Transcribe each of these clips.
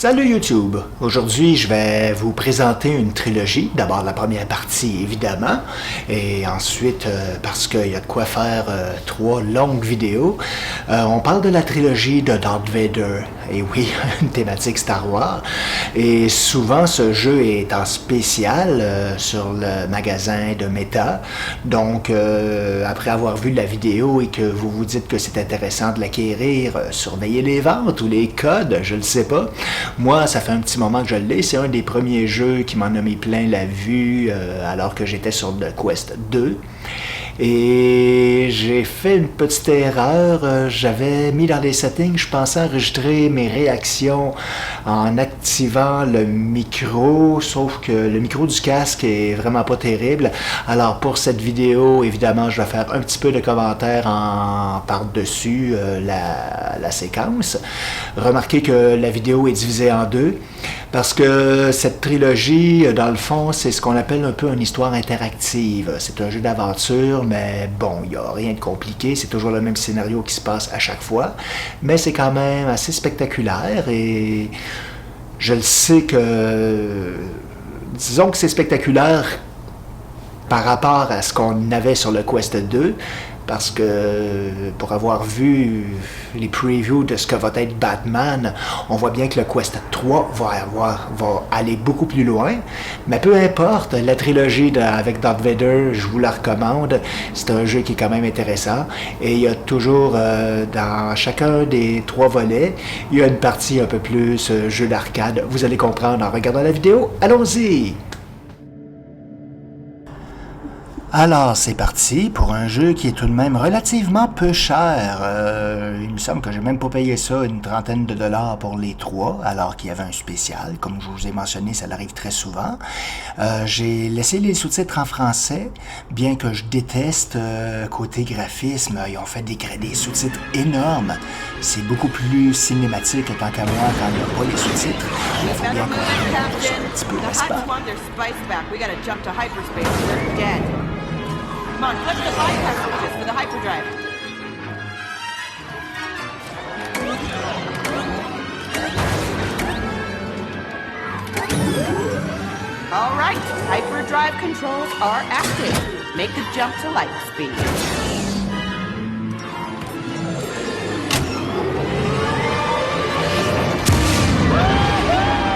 Salut YouTube! Aujourd'hui, je vais vous présenter une trilogie. D'abord la première partie, évidemment, et ensuite, parce qu'il y a de quoi faire trois longues vidéos, on parle de la trilogie de Darth Vader. Et oui, une thématique Star Wars. Et souvent, ce jeu est en spécial sur le magasin de Meta. Donc, après avoir vu la vidéo et que vous vous dites que c'est intéressant de l'acquérir, surveillez les ventes ou les codes, je ne sais pas. Moi, ça fait un petit moment que je l'ai. C'est un des premiers jeux qui m'en a mis plein la vue alors que j'étais sur le Quest 2. Et j'ai fait une petite erreur. J'avais mis dans les settings, je pensais enregistrer mes réactions en activant le micro, sauf que le micro du casque est vraiment pas terrible. Alors pour cette vidéo, évidemment, je vais faire un petit peu de commentaires par-dessus la séquence. Remarquez que la vidéo est divisée en deux, parce que cette trilogie, dans le fond, c'est ce qu'on appelle un peu une histoire interactive. C'est un jeu d'aventure, mais bon, il n'y a rien de compliqué, c'est toujours le même scénario qui se passe à chaque fois, mais c'est quand même assez spectaculaire et je le sais que, disons que c'est spectaculaire par rapport à ce qu'on avait sur le Quest 2, parce que pour avoir vu les previews de ce que va être Batman, on voit bien que le Quest 3 va aller beaucoup plus loin. Mais peu importe, la trilogie avec Darth Vader, je vous la recommande. C'est un jeu qui est quand même intéressant. Et il y a toujours, dans chacun des trois volets, il y a une partie un peu plus jeu d'arcade. Vous allez comprendre en regardant la vidéo. Allons-y! Alors, c'est parti pour un jeu qui est tout de même relativement peu cher. Il me semble que j'ai même pas payé ça une trentaine de dollars pour les trois, alors qu'il y avait un spécial. Comme je vous ai mentionné, ça arrive très souvent. J'ai laissé les sous-titres en français, bien que je déteste côté graphisme. Ils ont fait des sous-titres énormes. C'est beaucoup plus cinématique tant qu'à moi quand il n'y a pas les sous-titres. Il faut bien qu'on ait un petit peu d'espace. Come on, flip the bypass switches for the hyperdrive. All right, hyperdrive controls are active. Make the jump to light speed. Woo-hoo!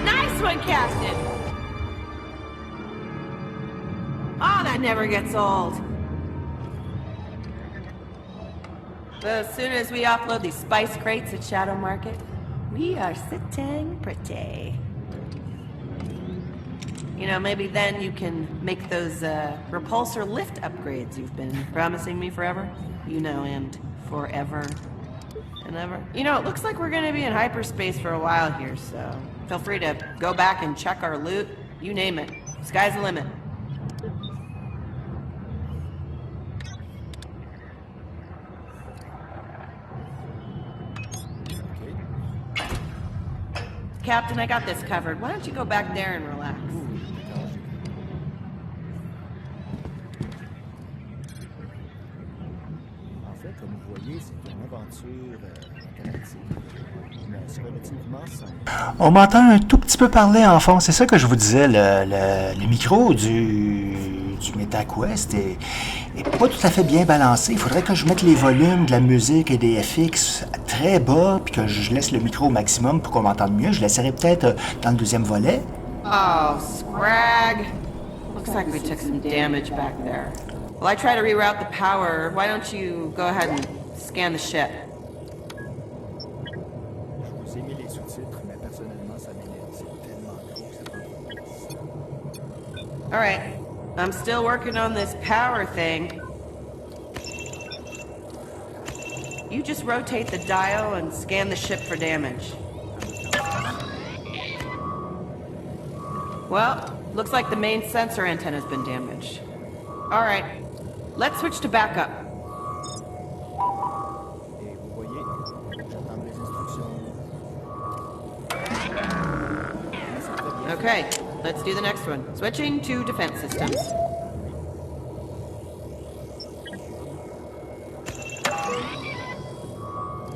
Nice one, Captain. Oh, that never gets old. As soon as we offload these spice crates at Shadow Market, we are sitting pretty. You know, maybe then you can make those repulsor lift upgrades you've been promising me forever. You know, and forever and ever. You know, it looks like we're gonna be in hyperspace for a while here, so feel free to go back and check our loot. You name it. Sky's the limit. Captain, I got this covered. Why don't you go back there and relax? En fait, comme vous voyez, c'est une aventure interactive, mais c'est relativement simple. On m'entend un tout petit peu parler en fond, c'est ça que je vous disais, le micro du MetaQuest est pas tout à fait bien balancé. Il faudrait que je mette les volumes de la musique et des FX très bas, puis que je laisse le micro au maximum pour qu'on m'entende mieux. Je l'essaierai peut-être dans le deuxième volet. Oh, Scrag. Looks like we took some damage back there. Well, I try to reroute the power. Why don't you go ahead and scan the ship? Je vous ai mis les sous-titres, mais personnellement, ça m'énerve. C'est tellement gros que ça peut... All right. I'm still working on this power thing. You just rotate the dial and scan the ship for damage. Well, looks like the main sensor antenna's been damaged. All right, let's switch to backup. Et vous voyez, j'attends les instructions. Okay, let's do the next one. Switching to defense systems.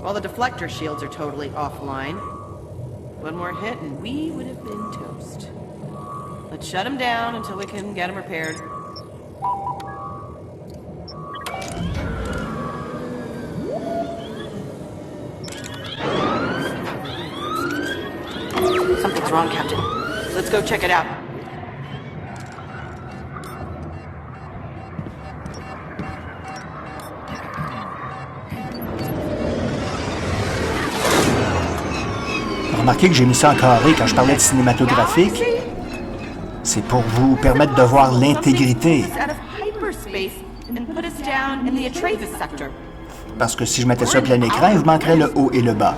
Well, the deflector shields are totally offline. One more hit and we would have been toast. Let's shut him down until we can get him repaired. Something's wrong, Captain. Let's go check it out. Remarquez que j'ai mis ça en carré quand je parlais de cinématographique. C'est pour vous permettre de voir l'intégrité. Parce que si je mettais ça à plein écran, il vous manquerait le haut et le bas.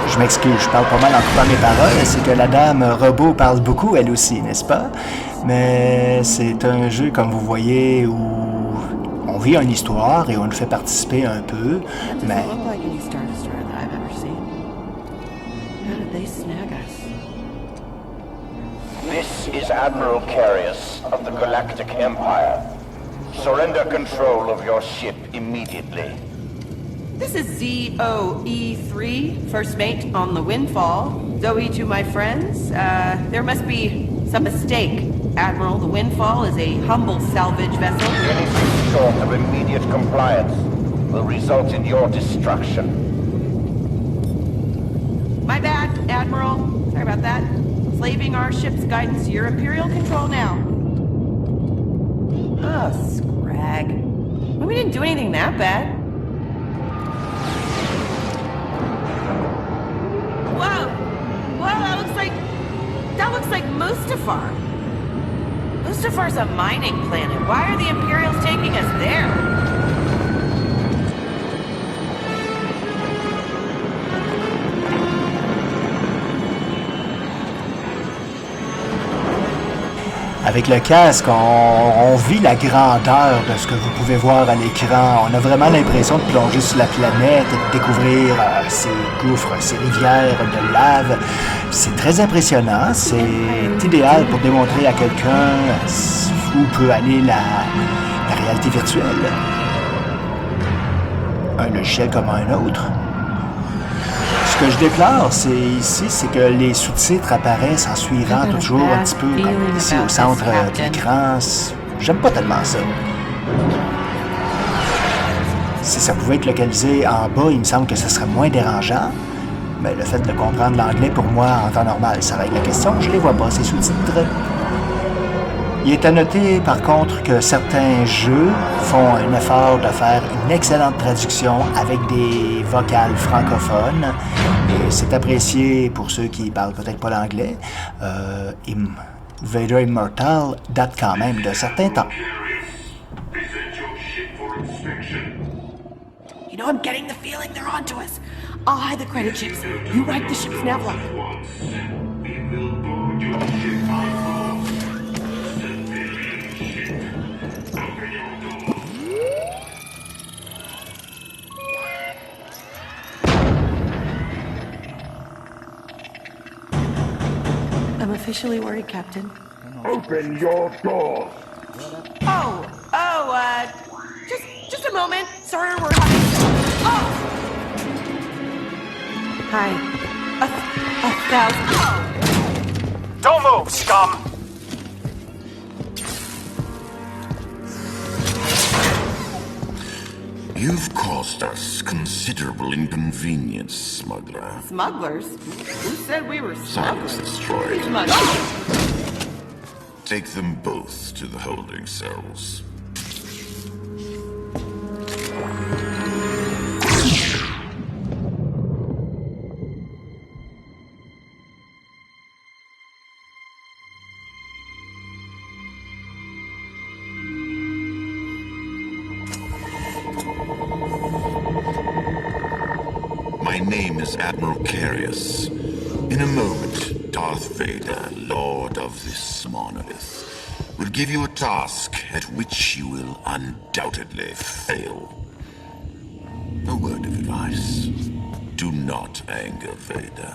Je m'excuse, je parle pas mal en coupant mes paroles. C'est que la dame robot parle beaucoup, elle aussi, n'est-ce pas? Mais c'est un jeu, comme vous voyez, où on vit une histoire et on le fait participer un peu, mais... This is Admiral Carius of the Galactic Empire. Surrender control of your ship immediately. This is ZOE3, first mate on the Windfall. Zoe to my friends. There must be some mistake. Admiral, the Windfall is a humble salvage vessel. Anything short of immediate compliance will result in your destruction. My bad, Admiral. Sorry about that. Slaving our ship's guidance to your Imperial control now. Oh, scrag. Well, we didn't do anything that bad. Whoa! Whoa, that looks like Mustafar. Mustafar's a mining planet. Why are the Imperials taking us there? Avec le casque, on vit la grandeur de ce que vous pouvez voir à l'écran. On a vraiment l'impression de plonger sur la planète et de découvrir ces gouffres, ces rivières de lave. C'est très impressionnant. C'est idéal pour démontrer à quelqu'un où peut aller la réalité virtuelle. Un logiciel comme un autre. Ce que je déplore, c'est que les sous-titres apparaissent en suivant toujours un petit peu comme ici au centre de l'écran. J'aime pas tellement ça. Si ça pouvait être localisé en bas, il me semble que ce serait moins dérangeant. Mais le fait de comprendre l'anglais, pour moi, en temps normal, ça règle la question. Je les vois pas, ces sous-titres. Il est à noter, par contre, que certains jeux font un effort de faire une excellente traduction avec des vocales francophones. Et c'est apprécié pour ceux qui parlent peut-être pas l'anglais. Vader Immortal date quand même de certains temps. You know, I'm getting the feeling they're onto us. I'll hide the credit chips. You write the ship's navlog. I'm officially worried, Captain. Open your door! Just a moment. Sorry, we're having... Oh! Hi. A 1,000... Oh! Don't move, scum! You've caused us considerable inconvenience, smuggler. Smugglers? Who said we were Silence smugglers? destroyed. Smugglers? Take them both to the holding cells. My name is Admiral Carius. In a moment, Darth Vader, Lord of this monolith, will give you a task at which you will undoubtedly fail. A word of advice. Do not anger Vader.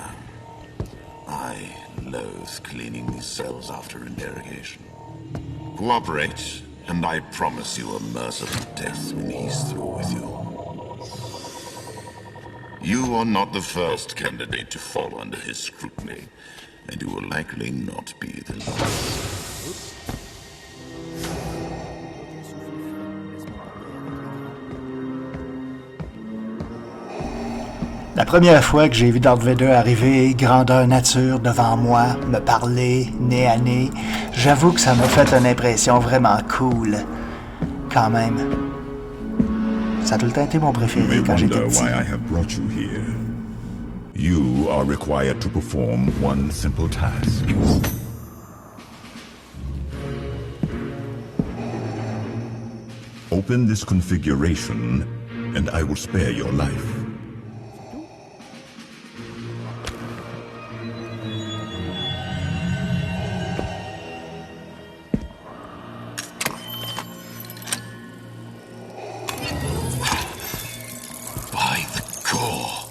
I loathe cleaning these cells after interrogation. Cooperate, and I promise you a merciful death when he's through with you. You are not the first candidate to fall under his scrutiny, and you will likely not be the last. La première fois que j'ai vu Darth Vader arriver, grandeur nature, devant moi, me parler, nez à nez, j'avoue que ça m'a fait une impression vraiment cool. Quand même. Ça a tout le temps été mon préféré quand j'étais petit. Why I have brought you here. You are required to perform one simple task. Open this configuration, and I will spare your life. By the core.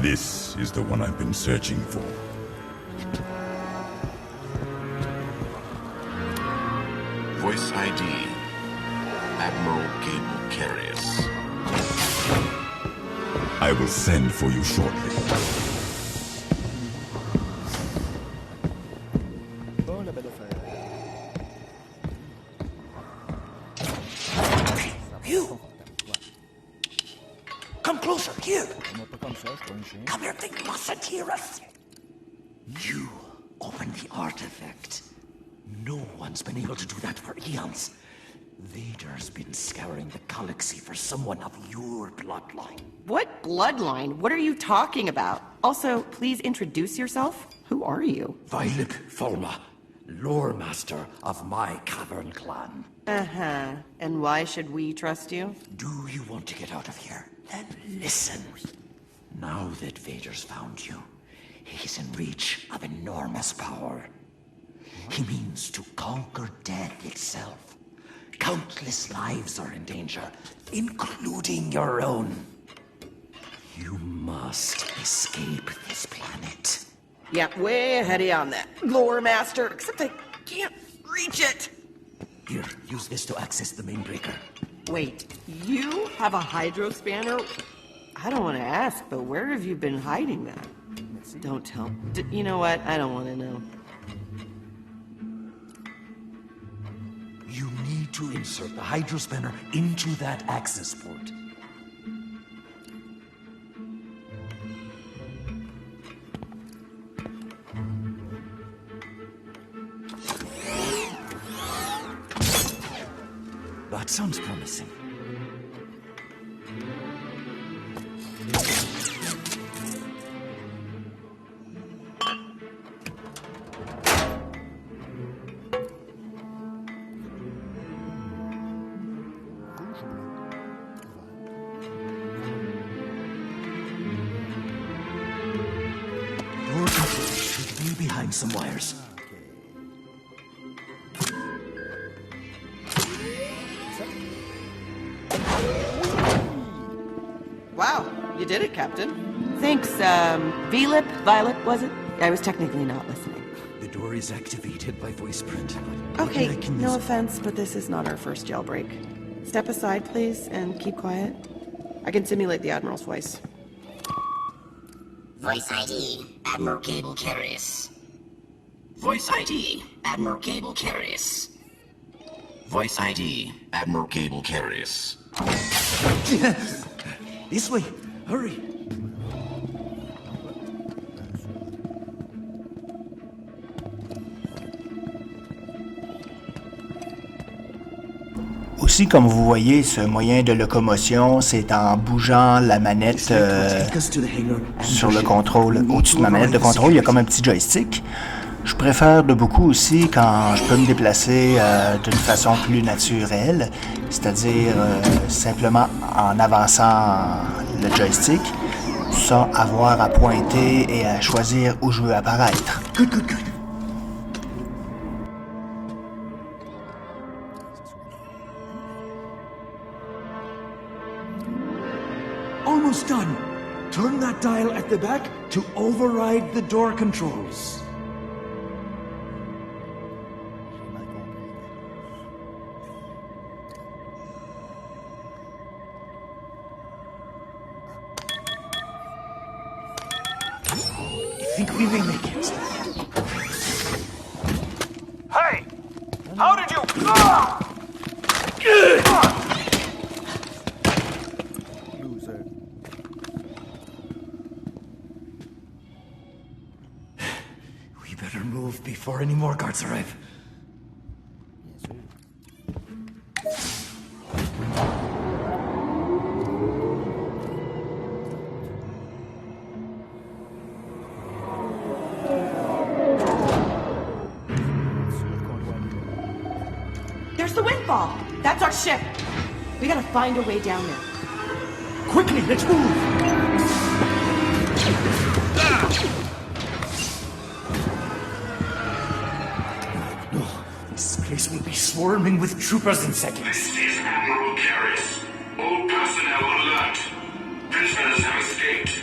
This is the one I've been searching for. Voice ID. Admiral Gable Carius. I will send for you shortly. Bon, la belle affaire. You! Come closer, here! Pas comme ça, je suis pas un chien. Come here, they mustn't hear us! You opened the artifact. No one's been able to do that for eons. Vader's been scouring the galaxy for someone of your bloodline. What bloodline? What are you talking about? Also, please introduce yourself. Who are you? Violet Fulma, lore master of my cavern clan. Uh-huh. And why should we trust you? Do you want to get out of here? Then listen. Now that Vader's found you, he's in reach of enormous power. He means to conquer death itself. Countless lives are in danger, including your own. You must escape this planet. Yeah, way ahead of you on that, lore master, except I can't reach it. Here, use this to access the main breaker. Wait, you have a hydro spanner? I don't want to ask, but where have you been hiding that? Don't tell. You know what? I don't want to know. You need to insert the hydrospanner into that access port. That sounds promising. Your control should be behind some wires. Wow, you did it, Captain. Thanks, Violet, was it? I was technically not listening. The door is activated by voice print. But maybe Okay, I can no use- offense, but this is not our first jailbreak. Step aside, please, and keep quiet. I can simulate the Admiral's voice. Voice ID, Admiral Gable Carius. Voice ID, Admiral Gable Carius. Voice ID. Admiral Gable Carius. This way, hurry. Aussi, comme vous voyez, ce moyen de locomotion, c'est en bougeant la manette sur le contrôle. Au-dessus de ma manette de contrôle, il y a comme un petit joystick. Je préfère de beaucoup aussi quand je peux me déplacer d'une façon plus naturelle, c'est-à-dire simplement en avançant le joystick. sans avoir à pointer et à choisir où je veux apparaître. Good, good, good. Almost done. Turn that dial at the back to override the door controls. J'ai mal compris. I think we may make it. Hey! How did you... Loser. We better move before any more guards arrive. Bien sûr. Sûr qu'on doit aller là. There's the windfall. That's our ship. We gotta find a way down there. Quickly, let's move! No, this place will be swarming with troopers in seconds. This is Admiral Karras. All personnel alert. Prisoners have escaped.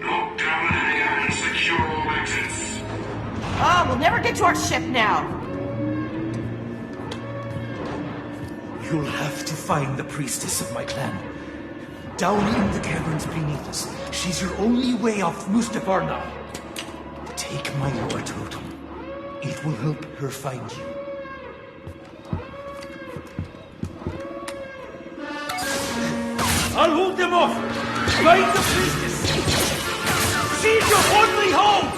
Lock down the hangar and secure all exits. Oh, we'll never get to our ship now. You'll have to find the priestess of my clan. Down in the caverns beneath us. She's your only way off Mustafar now. Take my war totem. It will help her find you. I'll hold them off! Find the priestess! She's your only hope!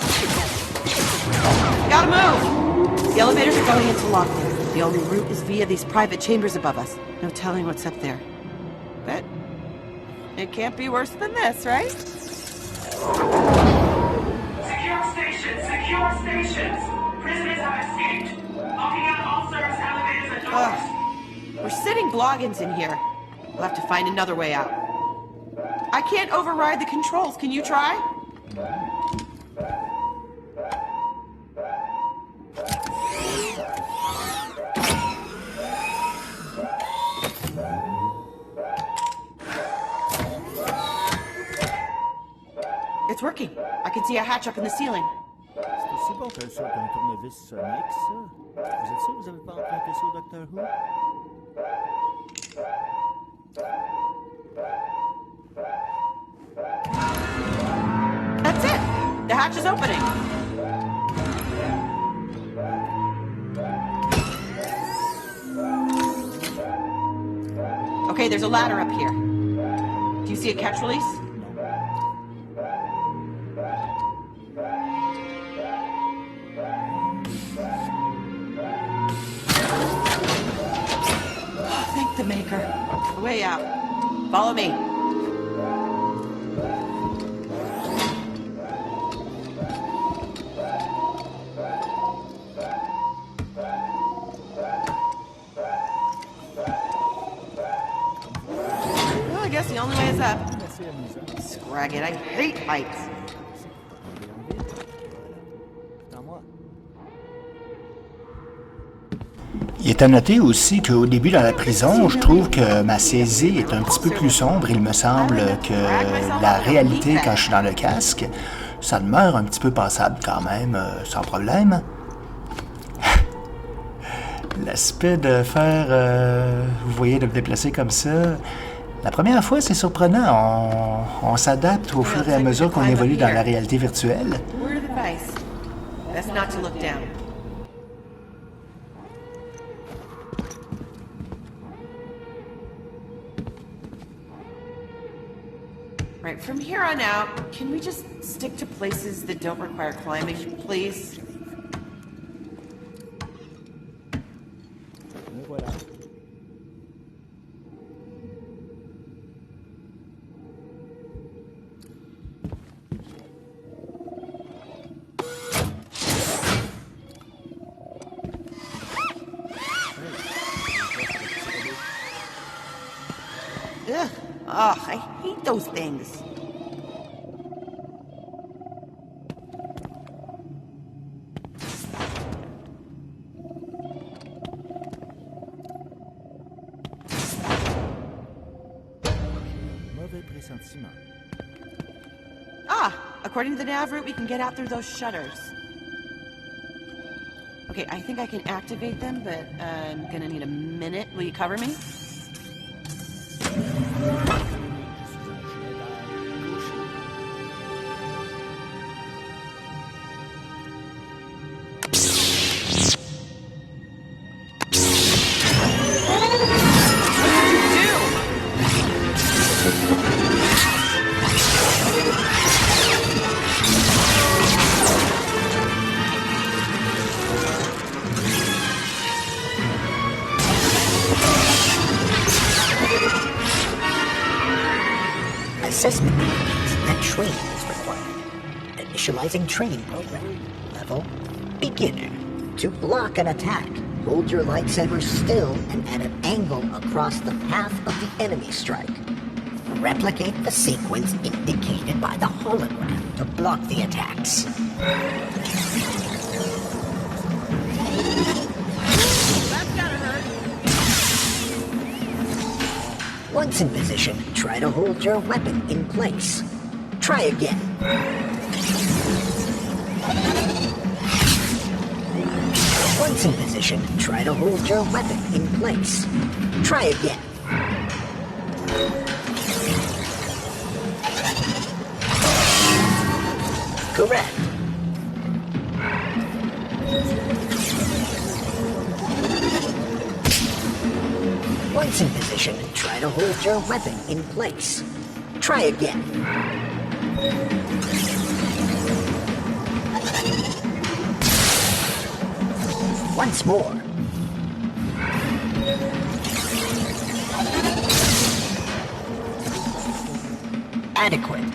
Gotta move! The elevators are going into lockdown. The only route is via these private chambers above us. No telling what's up there. But it can't be worse than this, right? Secure stations! Secure stations! Prisoners have escaped. Locking out all service elevators and doors. We're sitting Bloggins in here. We'll have to find another way out. I can't override the controls. Can you try? It's working. I can see a hatch up in the ceiling. C'est aussi bon qu'un tournevis sonique, ça. Vous êtes sûr que vous avez pas emprunté ça au Doctor Who? That's it. The hatch is opening. Okay, there's a ladder up here. Do you see a catch release? Oh, thank the maker. The way out. Follow me. Well, I guess the only way is up. Assez amusant. Scrag it, I hate heights. C'est à moi. Il est à noter aussi qu'au début dans la prison, je trouve que ma saisie est un petit peu plus sombre. Il me semble que la réalité quand je suis dans le casque, ça demeure un petit peu passable quand même, sans problème. L'aspect de faire, vous voyez, de me déplacer comme ça, la première fois c'est surprenant. On s'adapte au fur et à mesure qu'on évolue dans la réalité virtuelle. Word of advice. Best not to look down. Right, from here on out, can we just stick to places that don't require climbing, please? Et voilà. Ugh. Oh, I hate those things. sentiments. Ah! According to the nav route, we can get out through those shutters. Okay, I think I can activate them, but I'm gonna need a minute. Will you cover me? Assessment and training is required. Initializing training program. Level Beginner. To block an attack, hold your lightsaber still and at an angle across the path of the enemy strike. Replicate the sequence indicated by the hologram to block the attacks. Once in position, try to hold your weapon in place. Try again. Once in position, try to hold your weapon in place. Try again. Correct. Once in position, try to hold your weapon in place. Try again. Once more. Adequate.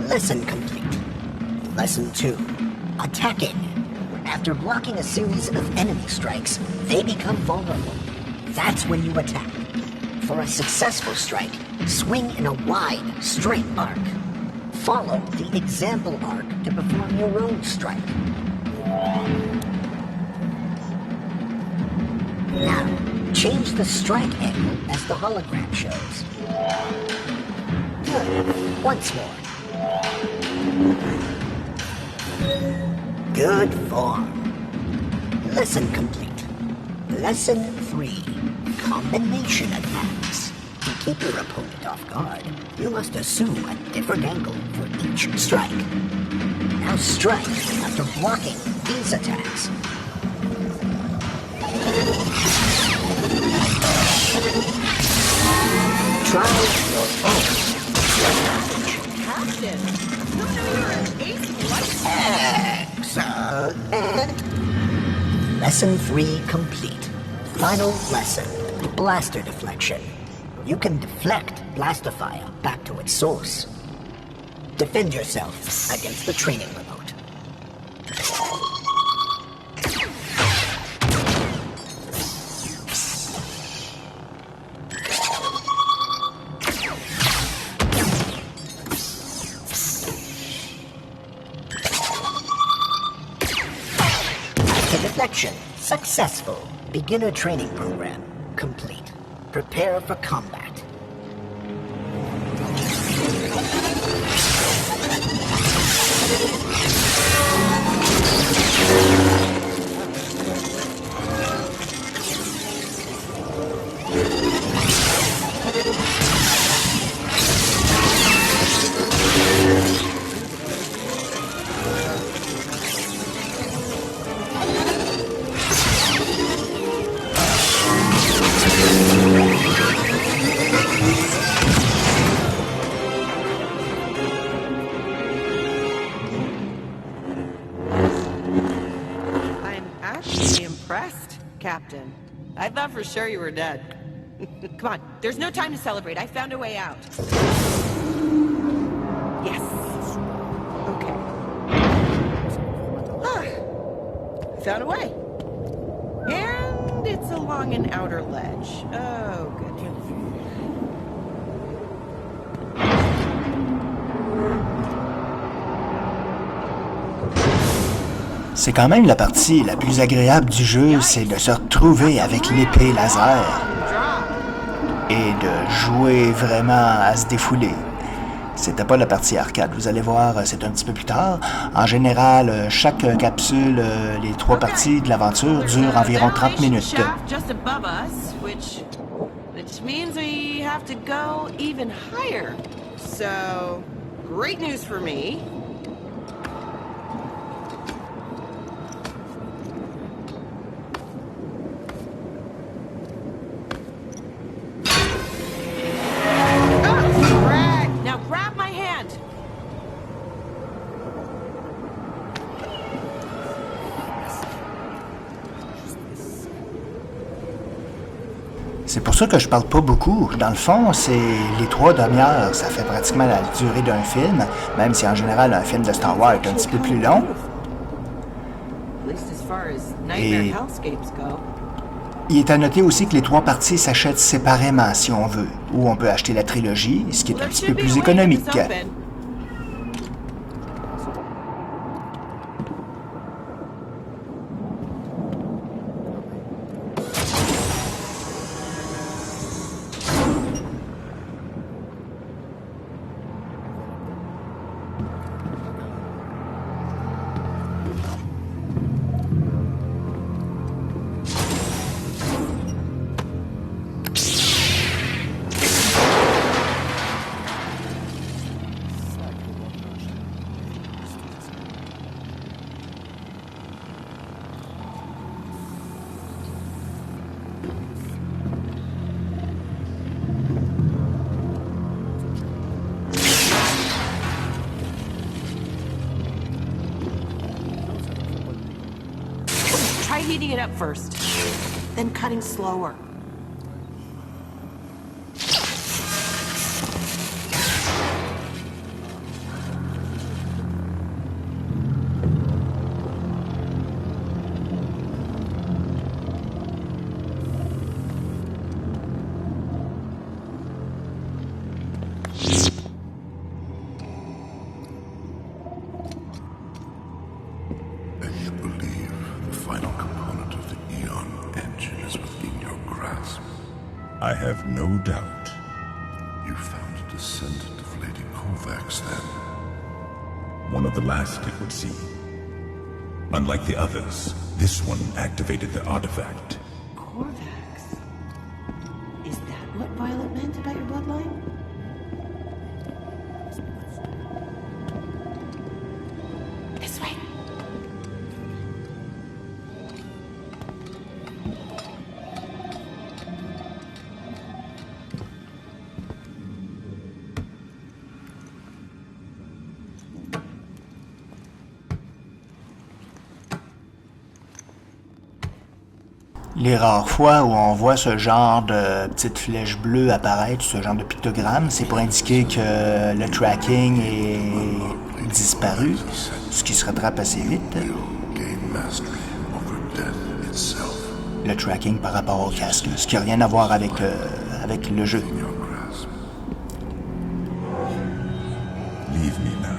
Lesson complete. Lesson 2. Attacking. After blocking a series of enemy strikes, they become vulnerable. That's when you attack. For a successful strike, swing in a wide, straight arc. Follow the example arc to perform your own strike. Now, change the strike angle as the hologram shows. Good. Once more. Good form. Lesson complete. Lesson 3. Combination attacks. To keep your opponent off guard, you must assume a different angle for each strike. Now strike after blocking these attacks. Try your own strike. Captain! Who knew you were an ace light? Excellent. Lesson 3 complete. Final lesson. Blaster deflection. You can deflect blaster fire back to its source. Defend yourself against the training remote. Blaster deflection successful. Beginner training program complete. Prepare for combat. Captain. I thought for sure you were dead. Come on, there's no time to celebrate. I found a way out. Yes. Okay. I found a way. And it's along an outer ledge. Oh, good. C'est quand même la partie la plus agréable du jeu, c'est de se retrouver avec l'épée laser. et de jouer vraiment à se défouler. C'était pas la partie arcade, vous allez voir, c'est un petit peu plus tard. En général, chaque capsule, les 3 parties de l'aventure durent environ 30 minutes. Which means we have to go even higher. So, great news for me. Now grab my hand. C'est pour ça que je parle pas beaucoup. Dans le fond, c'est les 3 demi-heures. Ça fait pratiquement la durée d'un film, même si en général un film de Star Wars est un petit peu plus long. Et il est à noter aussi que les 3 parties s'achètent séparément si on veut, ou on peut acheter la trilogie, ce qui est un petit peu plus économique. Try heating it up first, then cutting slower. I have no doubt. You found a descendant of Lady Kovacs, then? One of the last, it would seem. Unlike the others, this one activated the artifact. Kovacs? Is that what Violet meant about your bloodline? This way. Les rares fois où on voit ce genre de petites flèches bleues apparaître, ce genre de pictogramme, c'est pour indiquer que le tracking est disparu, ce qui se rattrape assez vite. Le tracking par rapport au casque, ce qui n'a rien à voir avec le jeu. Leave me now.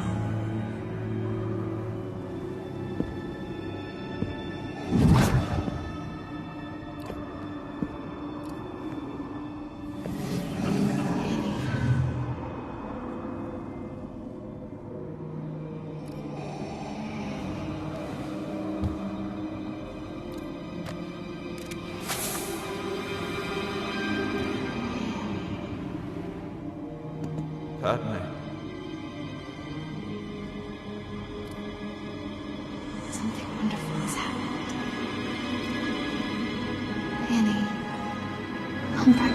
Padme. Something wonderful has happened. Annie, come back.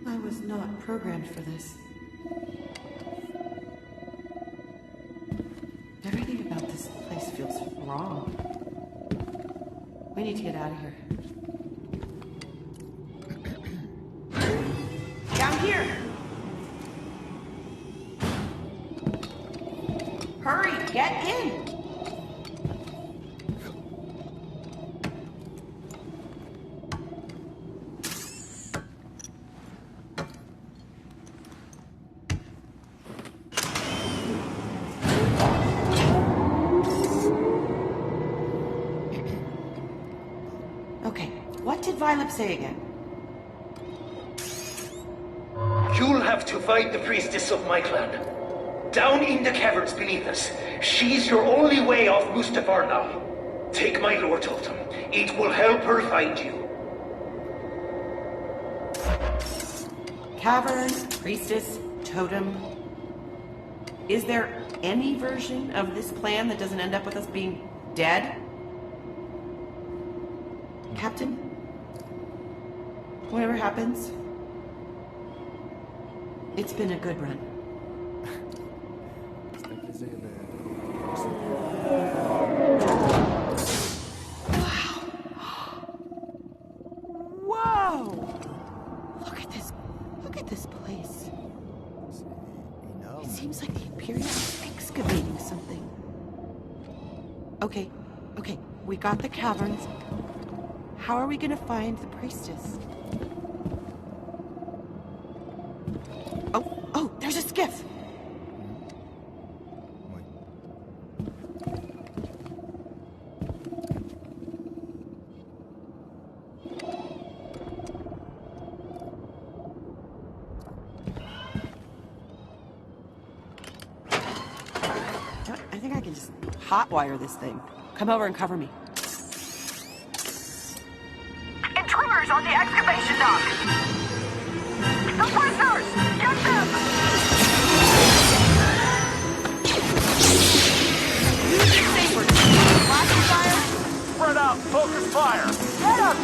I was not programmed for this. Everything about this place feels wrong. We need to get out of here. Down here! Hurry, get in! Philip say again? You'll have to fight the priestess of my clan. Down in the caverns beneath us. She's your only way off Mustafar now. Take my lore totem. It will help her find you. Cavern, priestess, totem. Is there any version of this plan that doesn't end up with us being dead? Captain? Whatever happens, it's been a good run. Whoa! Look at this place. It seems like the Imperium is excavating something. Okay, we got the caverns. How are we gonna find the priestess? Oh, there's a skiff! I think I can just hotwire this thing. Come over and cover me. Intruders on the excavation dock! The prisoners! Get them! Flashing fire? Spread out! Focus fire! Get them!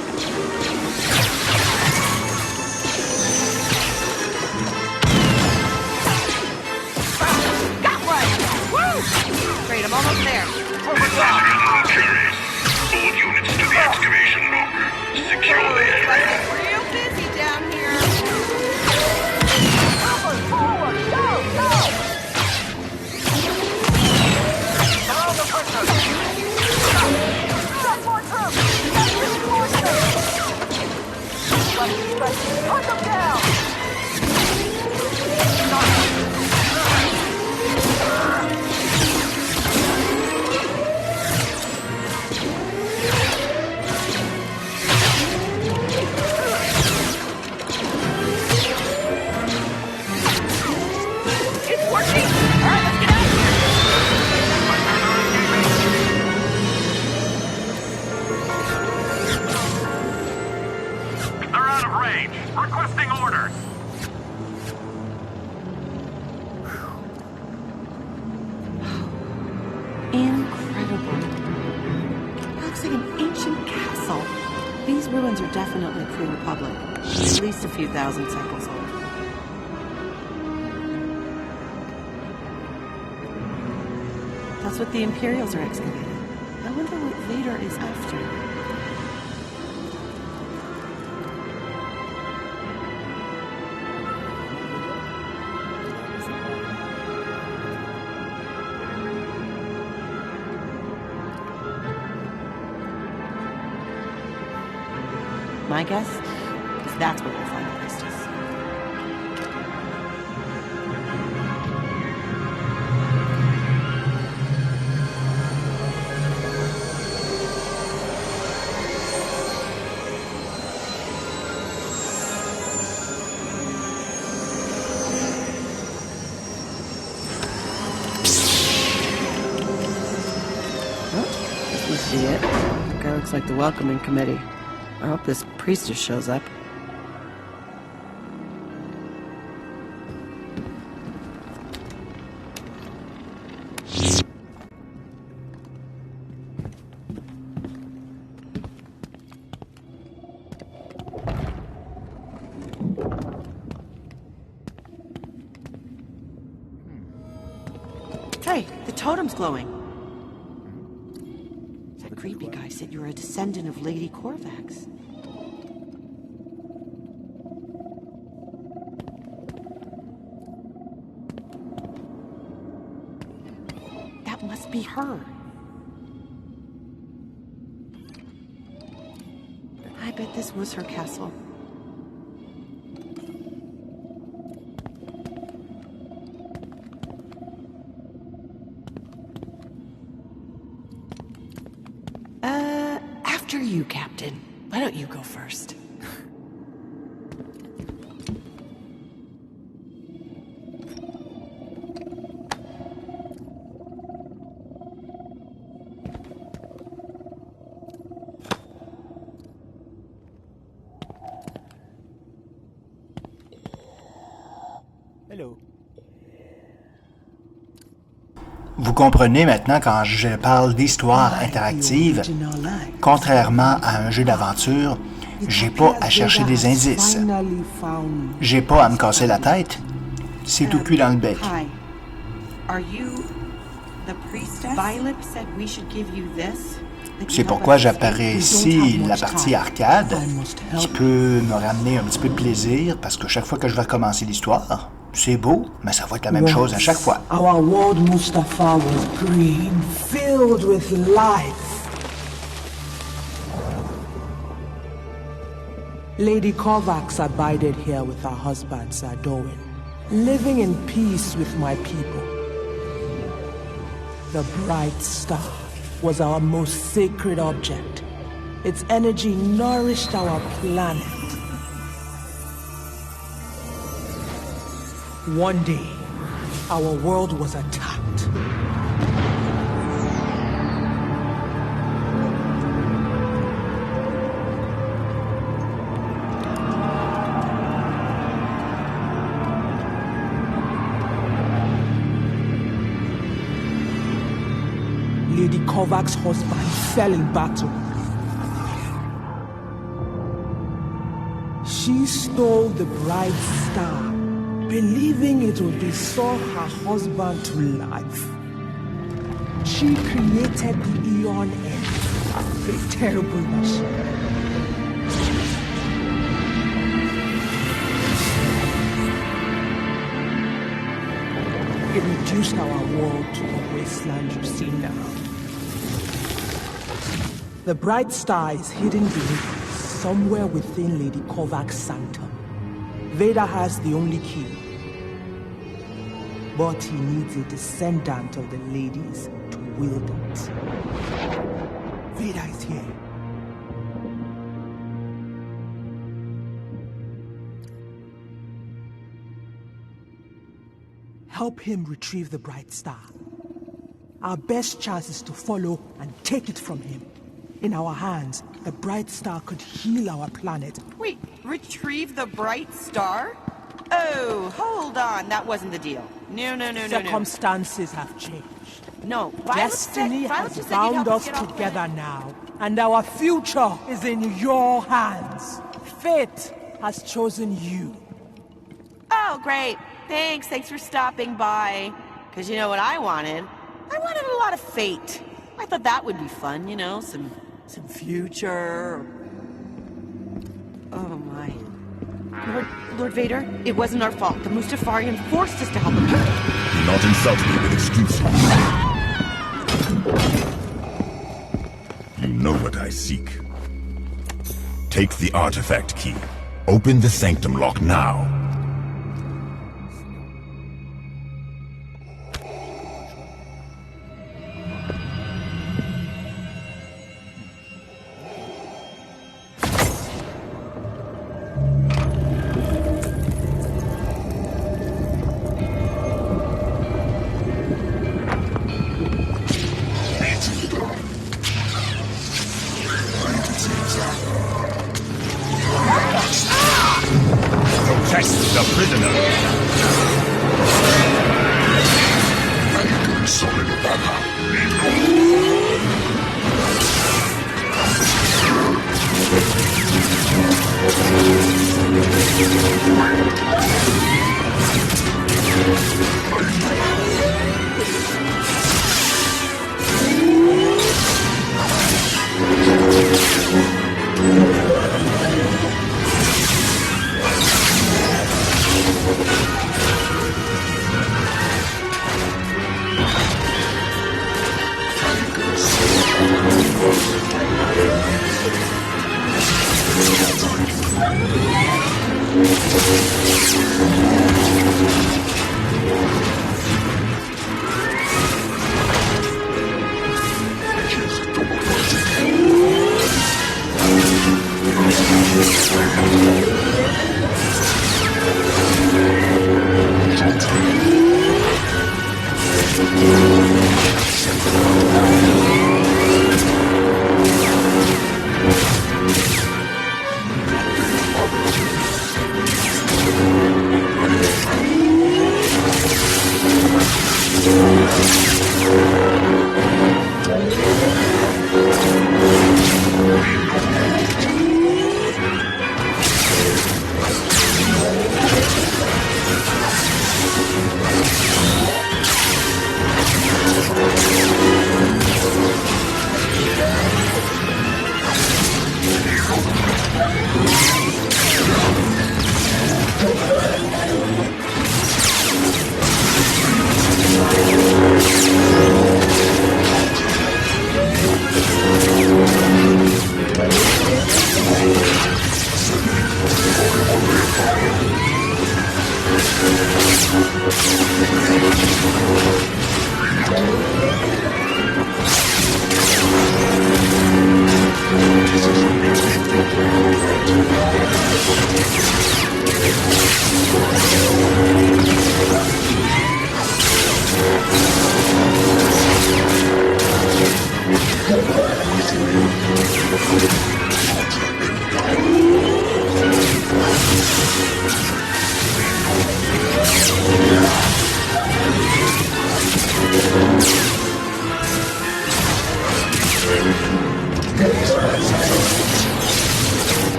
Got one! Woo! Great, I'm almost there. Admiral Curious. All units to the excavation lock. Secure the area. Real busy down here. Forward! Go! Go! Surround the prisoners! Send more troops! Send reinforcements! Let's hunt them down! It's working! Alright, let's get out of here! They're out of range. Requesting orders. Incredible. It looks like an ancient castle. These ruins are definitely pre-Republic. At least a few thousand cycles old. That's what the Imperials are excavating. I wonder what Vader is after. My guess is that's where we'll find the priestess. This must be it. The guy looks like the welcoming committee. I hope this priestess shows up. Hey, the totem's glowing. That creepy guy said you're a descendant of Lady Corvax. That must be her. I bet this was her castle. After you, Captain. Why don't you go first? Hello. Vous comprenez maintenant quand je parle d'histoire interactive, contrairement à un jeu d'aventure, j'ai pas à chercher des indices. J'ai pas à me casser la tête. C'est tout cuit dans le bec. Hi. Are you the priestess? Violet said we should give you this. C'est pourquoi j'apparais ici la partie arcade, qui peut me ramener un petit peu de plaisir, parce que chaque fois que je vais recommencer l'histoire, c'est beau, mais ça va être la même chose à chaque fois. Our world Mustafar was green, filled with life. Lady Kovacs abided here with her husband, Sir Dowen, living in peace with my people. The bright star was our most sacred object. Its energy nourished our planet. One day, our world was attacked. Lady Kovacs' husband fell in battle. She stole the bright star, believing it would restore her husband to life. She created the Eon End, a terrible machine. It reduced our world to the wasteland you see now. The bright star is hidden beneath, somewhere within Lady Kovacs' sanctum. Vader has the only key. But he needs a descendant of the ladies to wield it. Vader is here. Help him retrieve the bright star. Our best chance is to follow and take it from him. In our hands, the bright star could heal our planet. Wait, retrieve the bright star? Oh, hold on. That wasn't the deal. No. Circumstances have changed. No, Destiny has bound us together now, and our future is in your hands. Fate has chosen you. Oh, great. Thanks for stopping by. Because you know what I wanted? I wanted a lot of fate. I thought that would be fun, you know, some future. Oh my. Lord Vader, it wasn't our fault. The Mustafarian forced us to help him. Do not insult me with excuses. You know what I seek. Take the artifact key. Open the sanctum lock now. Protect the prisoner.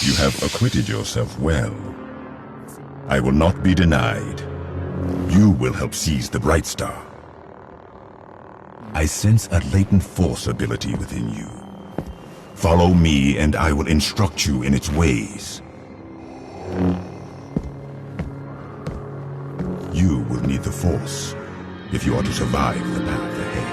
You have acquitted yourself well. I will not be denied. You will help seize the Bright Star. I sense a latent force ability within you. Follow me and I will instruct you in its ways. You will need the Force if you are to survive the path ahead.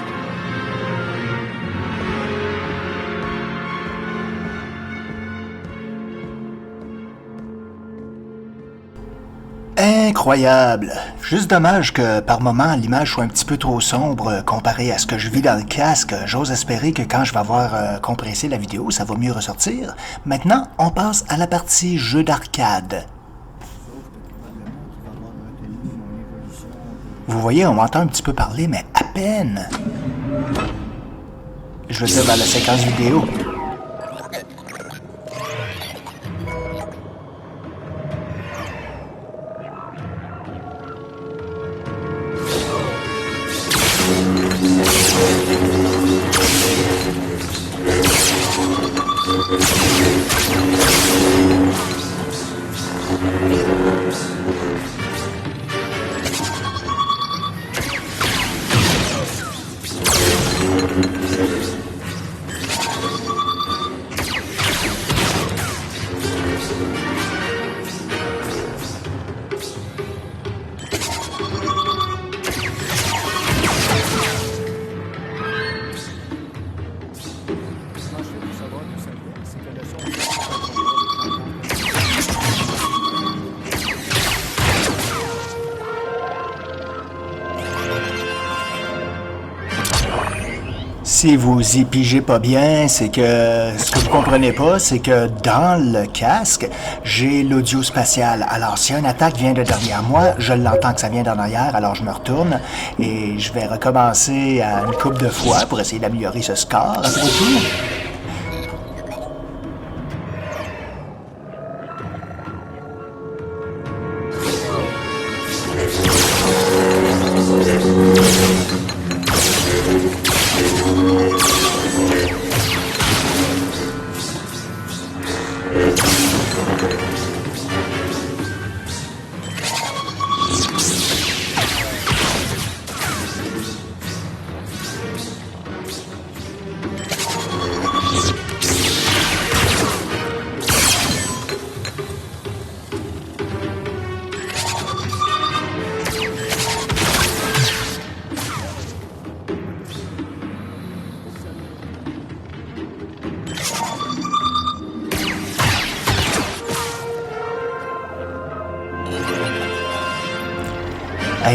Incroyable! Juste dommage que par moment l'image soit un petit peu trop sombre comparée à ce que je vis dans le casque. J'ose espérer que quand je vais avoir compressé la vidéo, ça va mieux ressortir. Maintenant, on passe à la partie jeu d'arcade. Vous voyez, on m'entend un petit peu parler, mais à peine. Je veux dire dans la séquence vidéo. Si vous y pigez pas bien, c'est que ce que vous comprenez pas, c'est que dans le casque, j'ai l'audio spatial. Alors, si une attaque vient de derrière moi, je l'entends que ça vient d'en arrière, alors je me retourne et je vais recommencer à une couple de fois pour essayer d'améliorer ce score, après tout.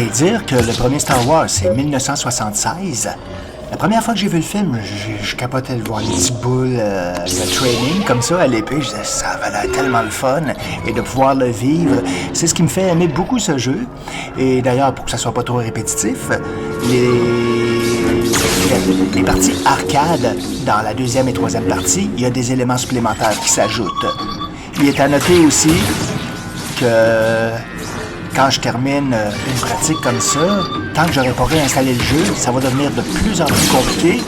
Et dire que le premier Star Wars, c'est 1976. La première fois que j'ai vu le film, je capotais de voir les petits boules de training comme ça à l'épée. Je disais, ça avait l'air tellement le fun. Et de pouvoir le vivre, c'est ce qui me fait aimer beaucoup ce jeu. Et d'ailleurs, pour que ça soit pas trop répétitif, les parties arcade, dans la deuxième et troisième partie, il y a des éléments supplémentaires qui s'ajoutent. Il est à noter aussi que quand je termine une pratique comme ça, tant que j'aurai pas réinstallé le jeu, ça va devenir de plus en plus compliqué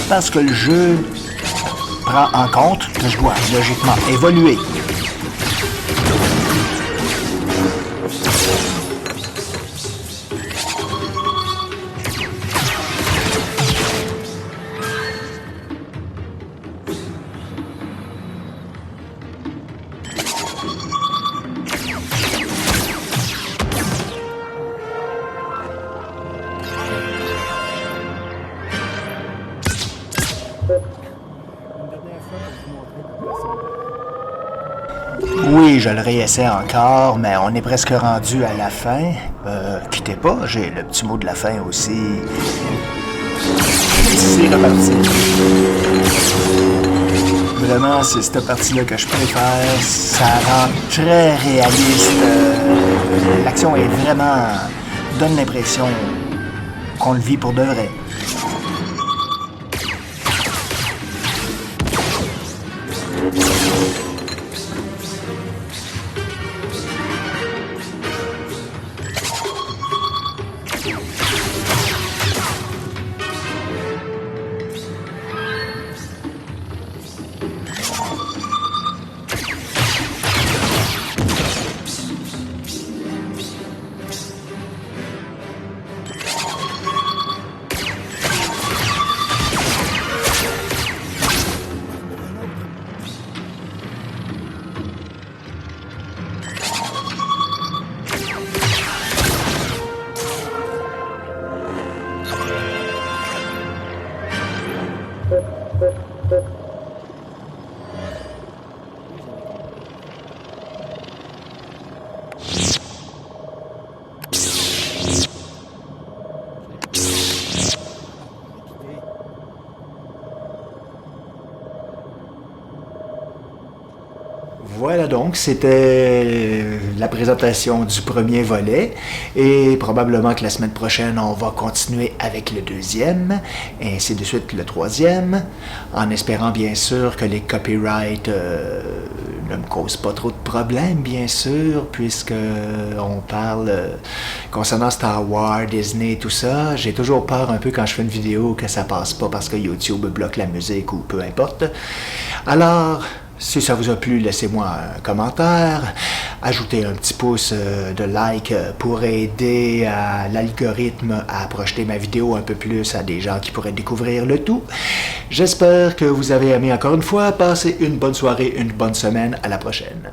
parce que le jeu prend en compte que je dois logiquement évoluer. Oui, je le réessaie encore, mais on est presque rendu à la fin. Quittez pas, j'ai le petit mot de la fin aussi. C'est reparti. Vraiment, c'est cette partie-là que je préfère. Ça rend très réaliste. L'action est vraiment... donne l'impression qu'on le vit pour de vrai. Voilà donc, c'était la présentation du premier volet et probablement que la semaine prochaine, on va continuer avec le deuxième et ainsi de suite le troisième, en espérant bien sûr que les copyrights ne me causent pas trop de problèmes, bien sûr, puisque on parle concernant Star Wars, Disney, tout ça. J'ai toujours peur un peu quand je fais une vidéo que ça passe pas parce que YouTube bloque la musique ou peu importe. Alors... si ça vous a plu, laissez-moi un commentaire, ajoutez un petit pouce de like pour aider à l'algorithme à projeter ma vidéo un peu plus à des gens qui pourraient découvrir le tout. J'espère que vous avez aimé encore une fois. Passez une bonne soirée, une bonne semaine. À la prochaine.